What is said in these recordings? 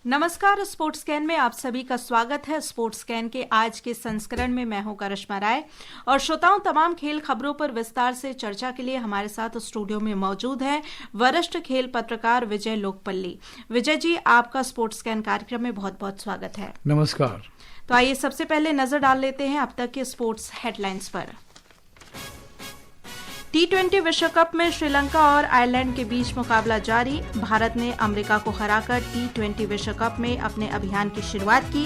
नमस्कार, sports can में आप सभी का स्वागत है। स्पोर्ट्स कैन के आज के संस्करण में मैं हूं करिश्मा राय और श्रोताओं, तमाम खेल खबरों पर विस्तार से चर्चा के लिए हमारे साथ स्टूडियो में मौजूद हैं वरिष्ठ खेल पत्रकार विजय लोकपल्ली। विजय जी, आपका स्पोर्ट्स कैन कार्यक्रम में बहुत बहुत स्वागत है। नमस्कार। तो आइए सबसे पहले नजर डाल लेते हैं अब तक के स्पोर्ट्स हेडलाइंस पर। T20 विश्व कप में श्रीलंका और आयरलैंड के बीच मुकाबला जारी। भारत ने अमेरिका को हराकर T20 विश्व कप में अपने अभियान की शुरुआत की।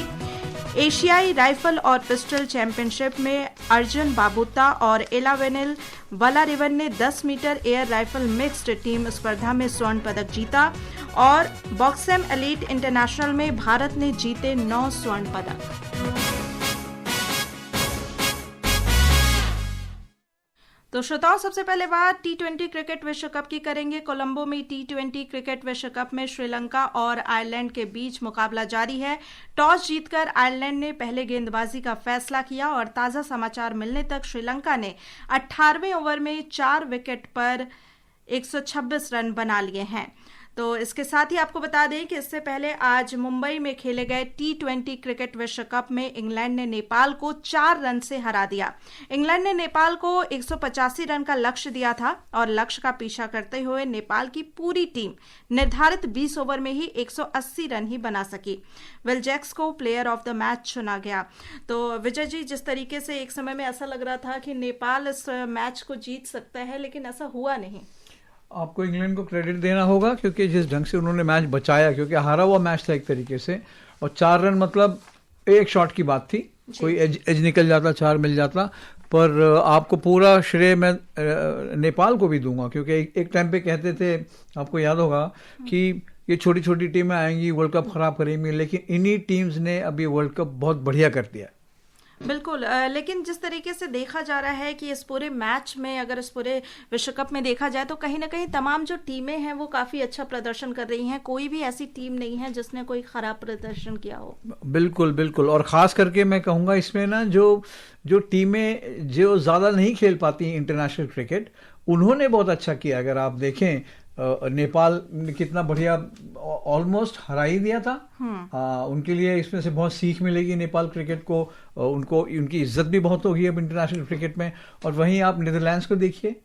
एशियाई राइफल और पिस्टल चैंपियनशिप में अर्जुन बाबुत्ता और एलावेनिल वलारिवन ने 10 metre air rifle mixed team स्पर्धा में स्वर्ण पदक जीता और बॉक्सम एलीट इंटरनेशनल में भारत ने जीते 9 स्वर्ण पदक। तो श्रोताओं, सबसे पहले बात T20 क्रिकेट विश्व कप की करेंगे। कोलंबो में T20 क्रिकेट विश्व कप में श्रीलंका और आयरलैंड के बीच मुकाबला जारी है। टॉस जीतकर आयरलैंड ने पहले गेंदबाजी का फैसला किया और ताज़ा समाचार मिलने तक श्रीलंका ने 18वें ओवर में 4 विकेट पर 126 रन बना लिए हैं। तो इसके साथ ही आपको बता दें कि इससे पहले आज मुंबई में खेले गए T20 क्रिकेट विश्व कप में इंग्लैंड ने नेपाल को 4 रन से हरा दिया। इंग्लैंड ने नेपाल को 185 रन का लक्ष्य दिया था और लक्ष्य का पीछा करते हुए नेपाल की पूरी टीम निर्धारित 20 ओवर में ही 180 रन ही बना सकी। विल जैक्स को प्लेयर ऑफ द मैच चुना गया। तो विजय जी, जिस तरीके से एक समय में ऐसा लग रहा था कि नेपाल इस मैच को जीत सकता है, लेकिन ऐसा हुआ नहीं। आपको इंग्लैंड को क्रेडिट देना होगा क्योंकि जिस ढंग से उन्होंने मैच बचाया, क्योंकि हारा हुआ मैच था एक तरीके से, और 4 रन मतलब एक शॉट की बात थी। कोई एज निकल जाता, 4 मिल जाता। पर आपको पूरा श्रेय मैं नेपाल को भी दूंगा क्योंकि एक टाइम पे कहते थे, आपको याद होगा, कि ये छोटी छोटी टीमें आएंगी, वर्ल्ड कप खराब करेंगी, लेकिन इन्हीं टीम्स ने अभी वर्ल्ड कप बहुत बढ़िया कर दिया। बिल्कुल, लेकिन जिस तरीके से देखा जा रहा है कि इस पूरे मैच में, अगर इस पूरे विश्व कप में देखा जाए तो कहीं ना कहीं तमाम जो टीमें हैं वो काफी अच्छा प्रदर्शन कर रही हैं। कोई भी ऐसी टीम नहीं है जिसने कोई खराब प्रदर्शन किया हो। बिल्कुल बिल्कुल, और खास करके मैं कहूँगा इसमें ना, जो टीमें जो ज्यादा नहीं खेल पाती इंटरनेशनल क्रिकेट, उन्होंने बहुत अच्छा किया। अगर आप देखें, नेपाल ने कितना बढ़िया ऑलमोस्ट हरा ही दिया था। उनके लिए इसमें से बहुत सीख मिलेगी नेपाल क्रिकेट को। उनको उनकी इज्जत भी बहुत होगी अब इंटरनेशनल क्रिकेट में। और वहीं आप नीदरलैंड्स को देखिए,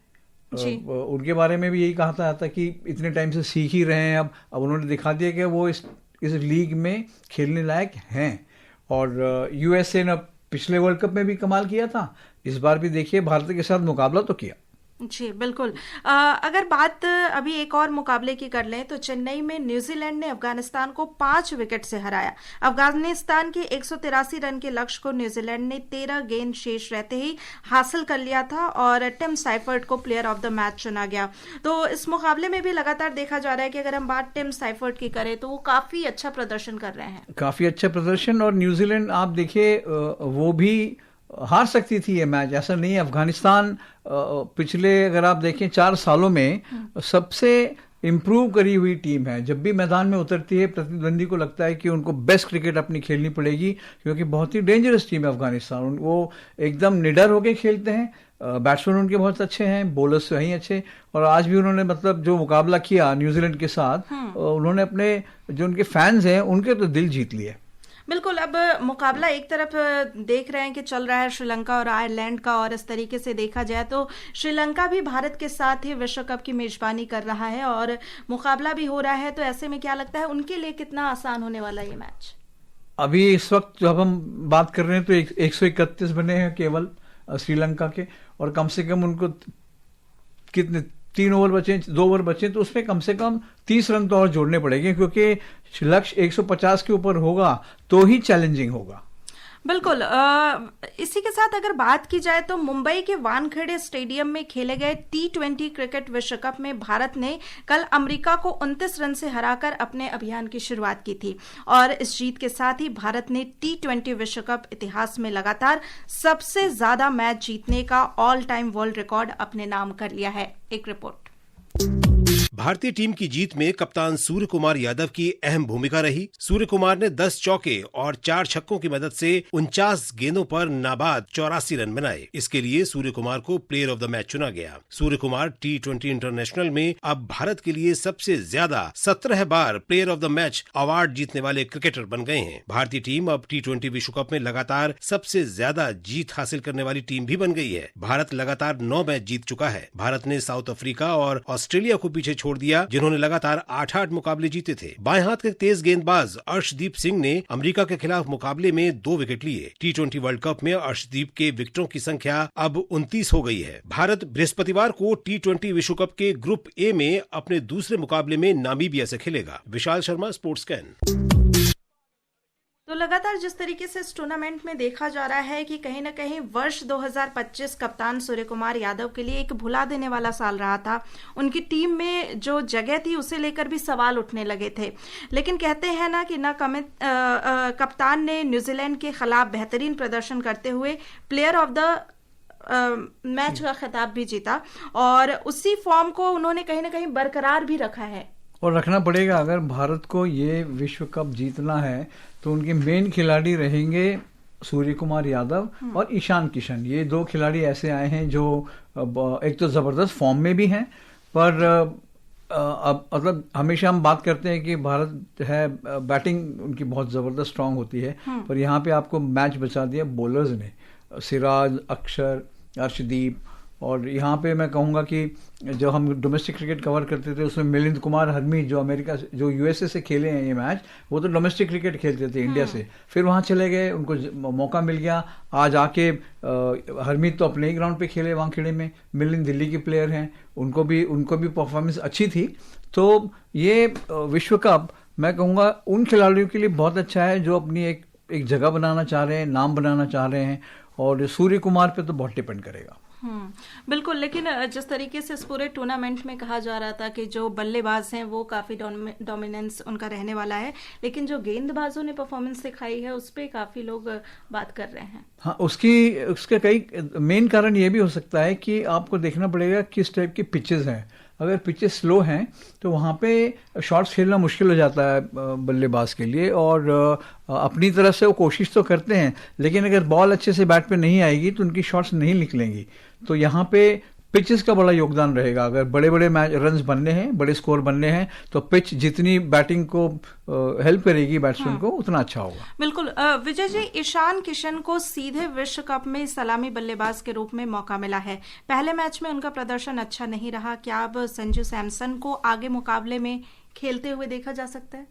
उनके बारे में भी यही कहा था कि इतने टाइम से सीख ही रहे हैं। अब उन्होंने दिखा दिया कि वो इस लीग में खेलने लायक हैं। और यूएसए ने पिछले वर्ल्ड कप में भी कमाल किया था, इस बार भी देखिए भारत के साथ मुकाबला तो किया। जी बिल्कुल। अगर बात अभी एक और मुकाबले की कर लें तो चेन्नई में न्यूजीलैंड ने अफगानिस्तान को 5 विकेट से हराया। अफगानिस्तान के 183 रन के लक्ष्य को न्यूजीलैंड ने 13 गेंद शेष रहते ही हासिल कर लिया था और टिम साइफर्ट को प्लेयर ऑफ द मैच चुना गया। तो इस मुकाबले में भी लगातार देखा जा रहा है कि अगर हम बात टिम साइफर्ट की करें तो वो काफी अच्छा प्रदर्शन कर रहे हैं, काफी अच्छा प्रदर्शन। और न्यूजीलैंड आप देखिए, वो भी हार सकती थी ये मैच, ऐसा नहीं है। अफगानिस्तान पिछले अगर आप देखें 4 सालों में सबसे इम्प्रूव करी हुई टीम है। जब भी मैदान में उतरती है, प्रतिद्वंदी को लगता है कि उनको बेस्ट क्रिकेट अपनी खेलनी पड़ेगी, क्योंकि बहुत ही डेंजरस टीम है अफगानिस्तान। वो एकदम निडर होके खेलते हैं। बैट्समैन उनके बहुत अच्छे हैं, बॉलर्स वहीं अच्छे। और आज भी उन्होंने मतलब जो मुकाबला किया न्यूजीलैंड के साथ, उन्होंने अपने जो उनके फैंस हैं उनके तो दिल जीत लिए। बिल्कुल। अब मुकाबला एक तरफ देख रहे हैं कि चल रहा है श्रीलंका और आयरलैंड का, और इस तरीके से देखा जाए तो श्रीलंका भी भारत के साथ ही विश्व कप की मेजबानी कर रहा है और मुकाबला भी हो रहा है। तो ऐसे में क्या लगता है उनके लिए कितना आसान होने वाला ये मैच? अभी इस वक्त जब हम बात कर रहे हैं तो 131 बने हैं केवल श्रीलंका के, और कम से कम उनको कितने 3 ओवर बचे, 2 ओवर बचे, तो उसमें कम से कम 30 रन तो और जोड़ने पड़ेंगे, क्योंकि लक्ष्य 150 के ऊपर होगा तो ही चैलेंजिंग होगा। बिल्कुल। इसी के साथ अगर बात की जाए तो मुंबई के वानखेड़े स्टेडियम में खेले गए T20 क्रिकेट विश्व कप में भारत ने कल अमेरिका को 29 रन से हराकर अपने अभियान की शुरुआत की थी और इस जीत के साथ ही भारत ने T20 विश्व कप इतिहास में लगातार सबसे ज्यादा मैच जीतने का ऑल टाइम वर्ल्ड रिकॉर्ड अपने नाम कर लिया है। एक रिपोर्ट। भारतीय टीम की जीत में कप्तान सूर्य कुमार यादव की अहम भूमिका रही। सूर्य कुमार ने 10 चौके और 4 छक्कों की मदद से 49 गेंदों पर नाबाद 84 रन बनाए। इसके लिए सूर्य कुमार को प्लेयर ऑफ द मैच चुना गया। सूर्य कुमार T20 इंटरनेशनल में अब भारत के लिए सबसे ज्यादा 17 बार player of the match award जीतने वाले क्रिकेटर बन गए हैं। भारतीय टीम अब T20 विश्व कप में लगातार सबसे ज्यादा जीत हासिल करने वाली टीम भी बन गई है। भारत लगातार 9 मैच जीत चुका है। भारत ने साउथ अफ्रीका और ऑस्ट्रेलिया को पीछे छोड़ दिया, जिन्होंने लगातार 8-8 मुकाबले जीते थे। बाएं हाथ के तेज गेंदबाज अर्शदीप सिंह ने अमेरिका के खिलाफ मुकाबले में 2 विकेट लिए। T20 वर्ल्ड कप में अर्शदीप के विकेटों की संख्या अब 29 हो गई है। भारत बृहस्पतिवार को T20 विश्व कप के ग्रुप ए में अपने दूसरे मुकाबले में नामीबिया से खेलेगा। Vishal Sharma, sports scan. तो लगातार जिस तरीके से इस टूर्नामेंट में देखा जा रहा है कि कहीं ना कहीं वर्ष 2025 कप्तान सूर्य कुमार यादव के लिए एक भुला देने वाला साल रहा था। उनकी टीम में जो जगह थी उसे लेकर भी सवाल उठने लगे थे, लेकिन कहते हैं ना कि कप्तान ने न्यूजीलैंड के खिलाफ बेहतरीन प्रदर्शन करते हुए प्लेयर ऑफ द मैच का खिताब भी जीता और उसी फॉर्म को उन्होंने कहीं ना कहीं बरकरार भी रखा है और रखना पड़ेगा। अगर भारत को ये विश्व कप जीतना है तो उनके मेन खिलाड़ी रहेंगे सूर्य कुमार यादव और ईशान किशन। ये 2 खिलाड़ी ऐसे आए हैं जो एक तो जबरदस्त फॉर्म में भी हैं, पर अब मतलब हमेशा हम बात करते हैं कि भारत है बैटिंग उनकी बहुत जबरदस्त स्ट्रांग होती है, पर यहाँ पे आपको मैच बचा दिया बॉलर्स ने, सिराज, अक्षर, अर्शदीप। और यहाँ पे मैं कहूँगा कि जो हम डोमेस्टिक क्रिकेट कवर करते थे उसमें मिलिंद कुमार हरमी जो अमेरिका से, जो यूएसए से खेले हैं ये मैच, वो तो डोमेस्टिक क्रिकेट खेलते थे इंडिया से, फिर वहाँ चले गए, उनको मौका मिल गया। आज आके हरमी तो अपने ही ग्राउंड पे खेले वानखेड़े में, मिलिंद दिल्ली के प्लेयर हैं, उनको भी परफॉर्मेंस अच्छी थी। तो ये विश्व कप मैं कहूँगा उन खिलाड़ियों के लिए बहुत अच्छा है जो अपनी एक जगह बनाना चाह रहे हैं, नाम बनाना चाह रहे हैं, और सूर्य कुमार पे तो बहुत डिपेंड करेगा। बिल्कुल। लेकिन जिस तरीके से इस पूरे टूर्नामेंट में कहा जा रहा था कि जो बल्लेबाज हैं वो काफी डोमिनेंस उनका रहने वाला है, लेकिन जो गेंदबाजों ने परफॉर्मेंस दिखाई है उस पे काफी लोग बात कर रहे हैं। हाँ, उसके कई मेन कारण ये भी हो सकता है कि आपको देखना पड़ेगा किस टाइप के पिचेस हैं। अगर पिचेस स्लो हैं तो वहाँ पे शॉट्स खेलना मुश्किल हो जाता है बल्लेबाज के लिए, और अपनी तरफ से वो कोशिश तो करते हैं, लेकिन अगर बॉल अच्छे से बैट पे नहीं आएगी तो उनकी शॉट्स नहीं निकलेंगी। तो यहाँ पे पिचेस का बड़ा योगदान रहेगा। अगर बड़े बड़े मैच रन्स बनने हैं, बड़े स्कोर बनने हैं, तो पिच जितनी बैटिंग को हेल्प करेगी बैट्समैन को, उतना अच्छा होगा। बिल्कुल। विजय जी, ईशान किशन को सीधे विश्व कप में सलामी बल्लेबाज के रूप में मौका मिला है। पहले मैच में उनका प्रदर्शन अच्छा नहीं रहा, क्या अब संजू सैमसन को आगे मुकाबले में खेलते हुए देखा जा सकता है?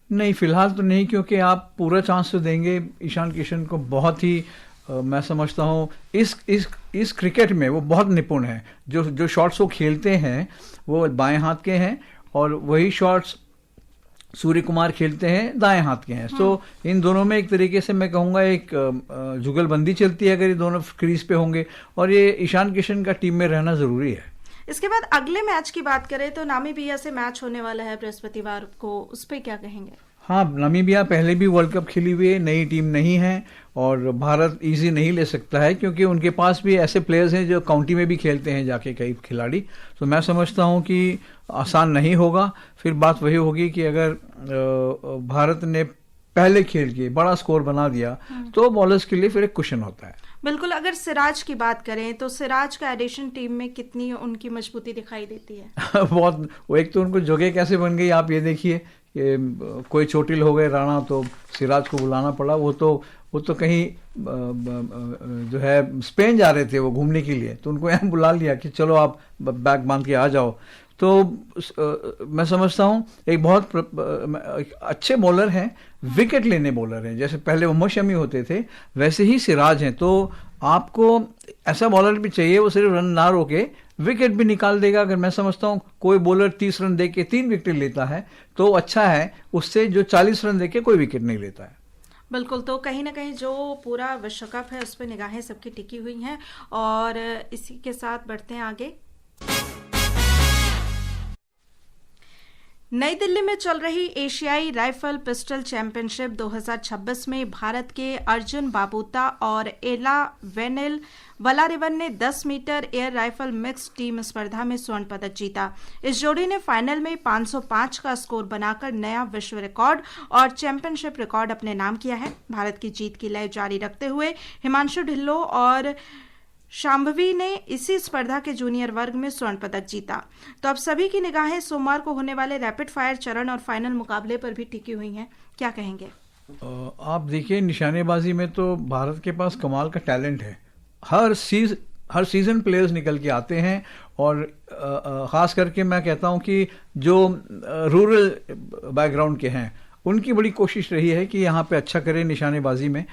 नहीं, फिलहाल तो नहीं, क्योंकि आप पूरा चांस तो देंगे ईशान किशन को। बहुत ही मैं समझता हूँ इस क्रिकेट में वो बहुत निपुण है। जो शॉट्स वो खेलते हैं वो बाएं हाथ के हैं, और वही शॉट्स सूर्य कुमार खेलते हैं दाएं हाथ के हैं। तो इन दोनों में एक तरीके से मैं कहूँगा एक जुगलबंदी चलती है अगर ये दोनों क्रीज पे होंगे, और ये ईशान किशन का टीम में रहना जरूरी है। इसके बाद अगले मैच की बात करें तो नामीबिया से मैच होने वाला है बृहस्पतिवार को, उस पर क्या कहेंगे? हाँ, नामीबिया पहले भी वर्ल्ड कप खेली हुई है, नई टीम नहीं है, और भारत इजी नहीं ले सकता है क्योंकि उनके पास भी ऐसे प्लेयर्स हैं जो काउंटी में भी खेलते हैं जाके कई खिलाड़ी। तो मैं समझता हूँ कि आसान नहीं होगा। फिर बात वही होगी कि अगर भारत ने पहले खेल के बड़ा स्कोर बना दिया तो बॉलर्स के लिए फिर एक क्वेश्चन होता है। बिल्कुल। अगर सिराज की बात करें तो सिराज का एडिशन टीम में कितनी उनकी मजबूती दिखाई देती है? बहुत। वो एक तो उनको जगह कैसे बन गई आप ये देखिए, कोई चोटिल हो गए राणा तो सिराज को बुलाना पड़ा। वो तो कहीं जो है स्पेन जा रहे थे वो घूमने के लिए, तो उनको यहाँ बुला लिया कि चलो आप बैग बांध के आ जाओ। तो मैं समझता हूँ एक बहुत अच्छे बॉलर हैं, विकेट लेने बॉलर हैं। जैसे पहले मोहम्मद शमी होते थे वैसे ही सिराज हैं। तो आपको ऐसा बॉलर भी चाहिए वो सिर्फ रन ना रोके, विकेट भी निकाल देगा। अगर मैं समझता हूँ कोई बॉलर 30 रन देके 3 विकेट लेता है तो अच्छा है उससे जो 40 रन देके कोई विकेट नहीं लेता है। बिल्कुल। तो कहीं ना कहीं जो पूरा विश्व कप है उस पर निगाहें सबकी टिकी हुई हैं, और इसी के साथ बढ़ते हैं आगे। नई दिल्ली में चल रही एशियाई राइफल पिस्टल चैंपियनशिप 2026 में भारत के अर्जुन बाबूता और एला वेनिल वलारिवन ने 10 metre air rifle mix team स्पर्धा में स्वर्ण पदक जीता। इस जोड़ी ने फाइनल में 505 का स्कोर बनाकर नया विश्व रिकॉर्ड और चैंपियनशिप रिकॉर्ड अपने नाम किया है। भारत की जीत की लय जारी रखते हुए हिमांशु ढिल्लो और शांभवी ने इसी स्पर्धा के जूनियर वर्ग में स्वर्ण पदक जीता। तो अब सभी की निगाहें सोमवार को होने वाले रैपिड फायर चरण और फाइनल मुकाबले पर भी टिकी हुई हैं। क्या कहेंगे? आप देखिए, निशानेबाजी में तो भारत के पास कमाल का टैलेंट है। हर सीजन प्लेयर्स निकल के आते हैं और ख़ास करके मैं कहता हूं कि जो रूरल बैकग्राउंड के हैं उनकी बड़ी कोशिश रही है कि यहाँ पे अच्छा करें निशानेबाजी में।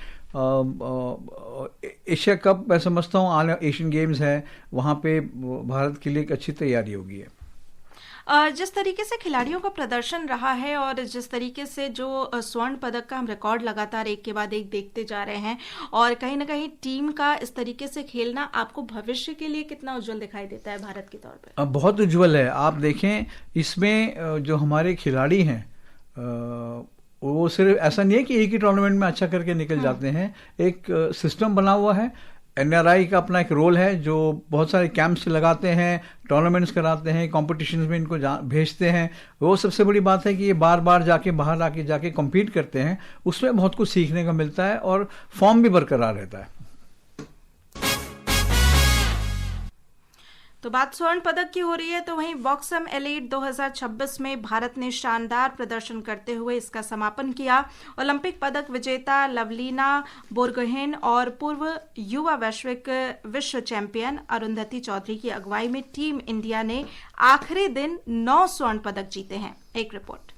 एशिया कप मैं समझता हूँ आने एशियन गेम्स है, वहाँ पे भारत के लिए एक अच्छी तैयारी होगी है। जिस तरीके से खिलाड़ियों का प्रदर्शन रहा है और जिस तरीके से जो स्वर्ण पदक का हम रिकॉर्ड लगातार एक के बाद एक देखते जा रहे हैं और कहीं ना कहीं टीम का इस तरीके से खेलना आपको भविष्य के लिए कितना उज्जवल दिखाई देता है भारत के तौर पर? बहुत उज्जवल है। आप देखें, इसमें जो हमारे खिलाड़ी हैं वो सिर्फ ऐसा नहीं है कि एक ही टूर्नामेंट में अच्छा करके निकल जाते हैं। एक सिस्टम बना हुआ है। NRI का अपना एक रोल है, जो बहुत सारे कैंप्स लगाते हैं, टूर्नामेंट्स कराते हैं, कॉम्पिटिशन्स में इनको भेजते हैं। वो सबसे बड़ी बात है कि ये बार बार जाके बाहर आके जाके कम्पीट करते हैं। उसमें बहुत कुछ सीखने का मिलता है और फॉर्म भी बरकरार रहता है। तो बात स्वर्ण पदक की हो रही है, तो वहीं बॉक्सम एलीट 2026 में भारत ने शानदार प्रदर्शन करते हुए इसका समापन किया। ओलंपिक पदक विजेता लवलीना बोरगोहेन और पूर्व युवा वैश्विक विश्व चैंपियन अरुंधति चौधरी की अगुवाई में टीम इंडिया ने आखिरी दिन 9 स्वर्ण पदक जीते हैं। एक रिपोर्ट।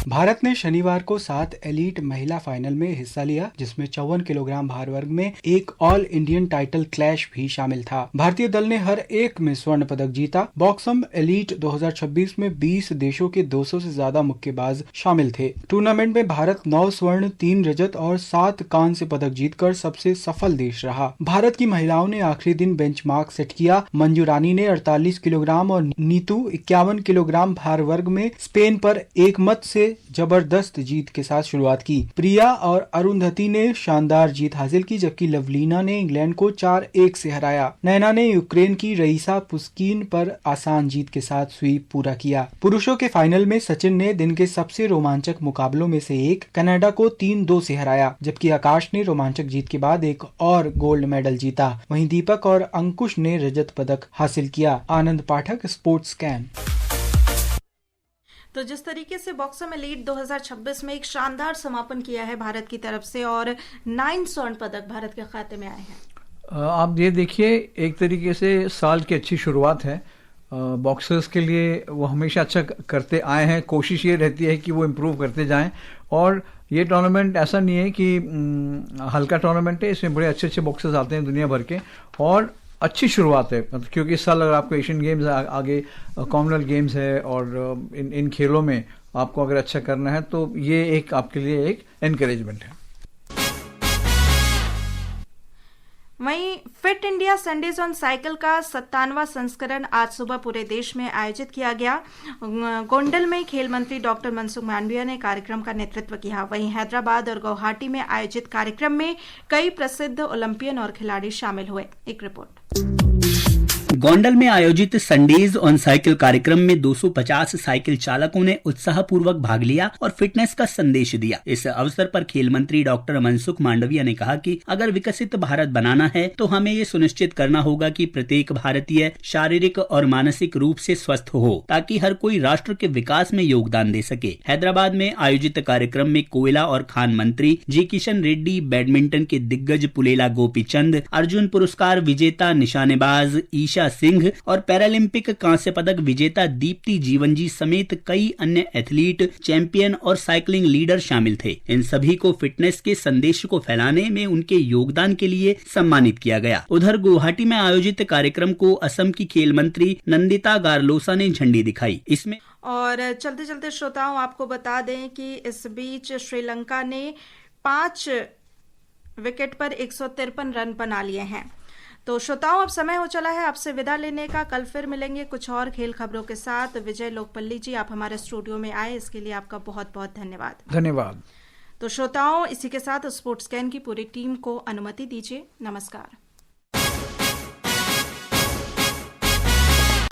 भारत ने शनिवार को 7 एलीट महिला फाइनल में हिस्सा लिया, जिसमें 54 किलोग्राम भार वर्ग में एक ऑल इंडियन टाइटल क्लैश भी शामिल था। भारतीय दल ने हर एक में स्वर्ण पदक जीता। बॉक्सम एलीट 2026 में 20 देशों के 200 से ज्यादा मुक्केबाज शामिल थे। टूर्नामेंट में भारत 9 स्वर्ण, 3 रजत और 7 कांस्य पदक जीतकर सबसे सफल देश रहा। भारत की महिलाओं ने आखिरी दिन बेंचमार्क सेट किया। मंजू रानी ने 48 किलोग्राम और नीतू 51 किलोग्राम भार वर्ग में स्पेन पर एक मत से जबरदस्त जीत के साथ शुरुआत की। प्रिया और अरुंधति ने शानदार जीत हासिल की, जबकि लवलीना ने इंग्लैंड को 4-1 से हराया। नैना ने यूक्रेन की रईसा पुस्किन पर आसान जीत के साथ स्वीप पूरा किया। पुरुषों के फाइनल में सचिन ने दिन के सबसे रोमांचक मुकाबलों में से एक कनाडा को 3-2 से हराया, जबकि आकाश ने रोमांचक जीत के बाद एक और गोल्ड मेडल जीता। वहीं दीपक और अंकुश ने रजत पदक हासिल किया। आनंद पाठक, स्पोर्ट्स स्कैन। तो जिस तरीके से बॉक्सम एलीट 2026 में एक शानदार समापन किया है भारत की तरफ से और 9 स्वर्ण पदक भारत के खाते में आए हैं। आप ये देखिए, एक तरीके से साल की अच्छी शुरुआत है बॉक्सर्स के लिए। वो हमेशा अच्छा करते आए हैं। कोशिश ये रहती है कि वो इम्प्रूव करते जाएं। और ये टूर्नामेंट ऐसा नहीं है कि हल्का टूर्नामेंट है। इसमें बड़े अच्छे अच्छे बॉक्सर्स आते हैं दुनिया भर के और अच्छी शुरुआत है। क्योंकि इस साल अगर आपको एशियन गेम्स आगे कॉमनवेल्थ गेम्स है और इन खेलों में आपको अगर अच्छा करना है तो ये एक आपके लिए एक एनकरेजमेंट है। वहीं fit India Sundays on cycle का 57वां संस्करण आज सुबह पूरे देश में आयोजित किया गया। गोंडल में खेल मंत्री डॉक्टर मनसुख मांडविया ने कार्यक्रम का नेतृत्व किया। वहीं हैदराबाद और गुवाहाटी में आयोजित कार्यक्रम में कई प्रसिद्ध ओलंपियन और खिलाड़ी शामिल हुए। एक रिपोर्ट। गोंडल में आयोजित संडेज ऑन साइकिल कार्यक्रम में 250 साइकिल चालकों ने उत्साहपूर्वक भाग लिया और फिटनेस का संदेश दिया। इस अवसर पर खेल मंत्री डॉक्टर मनसुख मांडविया ने कहा कि अगर विकसित भारत बनाना है तो हमें ये सुनिश्चित करना होगा कि प्रत्येक भारतीय शारीरिक और मानसिक रूप से स्वस्थ हो, ताकि हर कोई राष्ट्र के विकास में योगदान दे सके। हैदराबाद में आयोजित कार्यक्रम में कोयला और खान मंत्री जी किशन रेड्डी, बैडमिंटन के दिग्गज पुलेला गोपीचंद, अर्जुन पुरस्कार विजेता निशानेबाज ईशा सिंह और पैरालंपिक कांस्य पदक विजेता दीप्ति जीवनजी समेत कई अन्य एथलीट, चैंपियन और साइकिलिंग लीडर शामिल थे। इन सभी को फिटनेस के संदेश को फैलाने में उनके योगदान के लिए सम्मानित किया गया। उधर गुवाहाटी में आयोजित कार्यक्रम को असम की खेल मंत्री नंदिता गारलोसा ने झंडी दिखाई। इसमें और चलते चलते श्रोताओं आपको बता दें कि इस बीच श्रीलंका ने 5 विकेट पर 153 रन बना लिए हैं। तो श्रोताओं, अब समय हो चला है आपसे विदा लेने का। कल फिर मिलेंगे कुछ और खेल खबरों के साथ। विजय लोकपल्ली जी, आप हमारे स्टूडियो में आए, इसके लिए आपका बहुत बहुत धन्यवाद। धन्यवाद। तो श्रोताओं, इसी के साथ स्पोर्ट्स कैन की पूरी टीम को अनुमति दीजिए। नमस्कार।